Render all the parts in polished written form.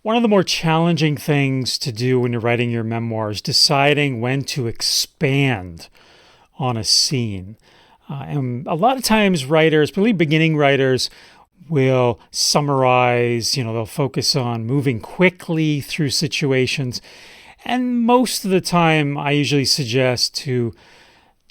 One of the more challenging things to do when you're writing your memoir is deciding when to expand on a scene. And a lot of times writers, particularly beginning writers, will summarize, they'll focus on moving quickly through situations. And most of the time, I usually suggest to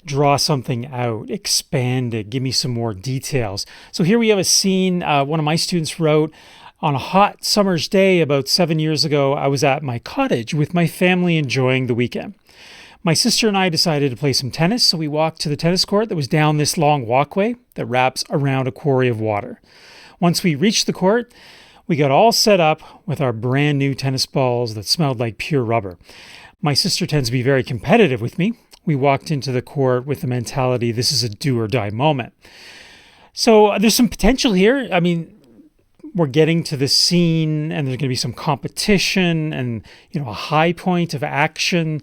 draw something out, expand it, give me some more details. So here we have a scene one of my students wrote. On a hot summer's day about 7 years ago, I was at my cottage with my family enjoying the weekend. My sister and I decided to play some tennis, so we walked to the tennis court that was down this long walkway that wraps around a quarry of water. Once we reached the court, we got all set up with our brand new tennis balls that smelled like pure rubber. My sister tends to be very competitive with me. We walked into the court with the mentality, this is a do or die moment. So there's some potential here. We're getting to the scene and there's going to be some competition and, a high point of action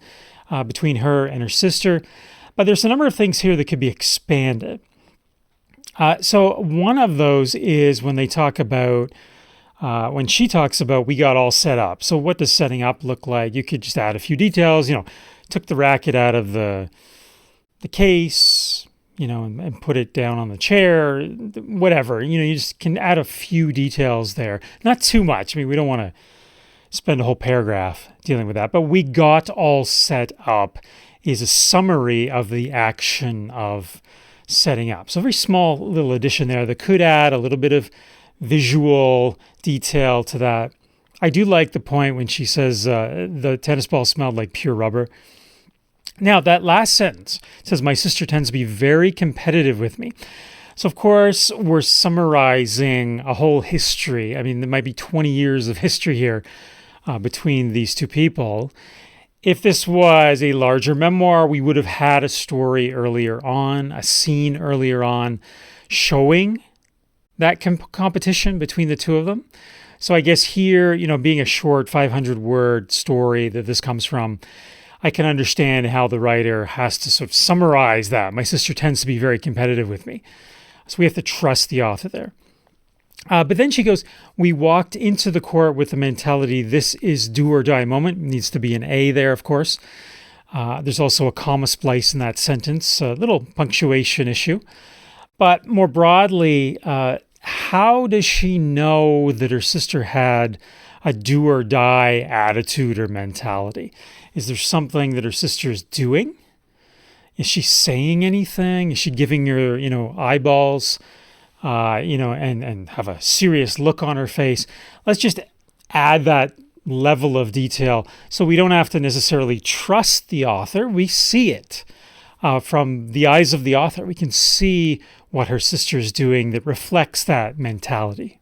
between her and her sister. But there's a number of things here that could be expanded. So one of those is when they talk about, when she talks about, we got all set up. So what does setting up look like? You could just add a few details, took the racket out of the case, and put it down on the chair, whatever. You just can add a few details there. Not too much. We don't want to spend a whole paragraph dealing with that. But we got all set up is a summary of the action of setting up. So a very small little addition there that could add a little bit of visual detail to that. I do like the point when she says the tennis ball smelled like pure rubber. Now, that last sentence says, my sister tends to be very competitive with me. So, of course, we're summarizing a whole history. There might be 20 years of history here between these two people. If this was a larger memoir, we would have had a story earlier on, a scene earlier on, showing that competition between the two of them. So I guess here, being a short 500-word story that this comes from, I can understand how the writer has to sort of summarize that. My sister tends to be very competitive with me. So we have to trust the author there. But then she goes, we walked into the court with the mentality, this is do or die moment. It needs to be an A there, of course. There's also a comma splice in that sentence, a little punctuation issue. But more broadly, how does she know that her sister had a do or die attitude or mentality? Is there something that her sister is doing? Is she saying anything? Is she giving her, eyeballs, and have a serious look on her face? Let's just add that level of detail so we don't have to necessarily trust the author. We see it from the eyes of the author. We can see what her sister is doing that reflects that mentality.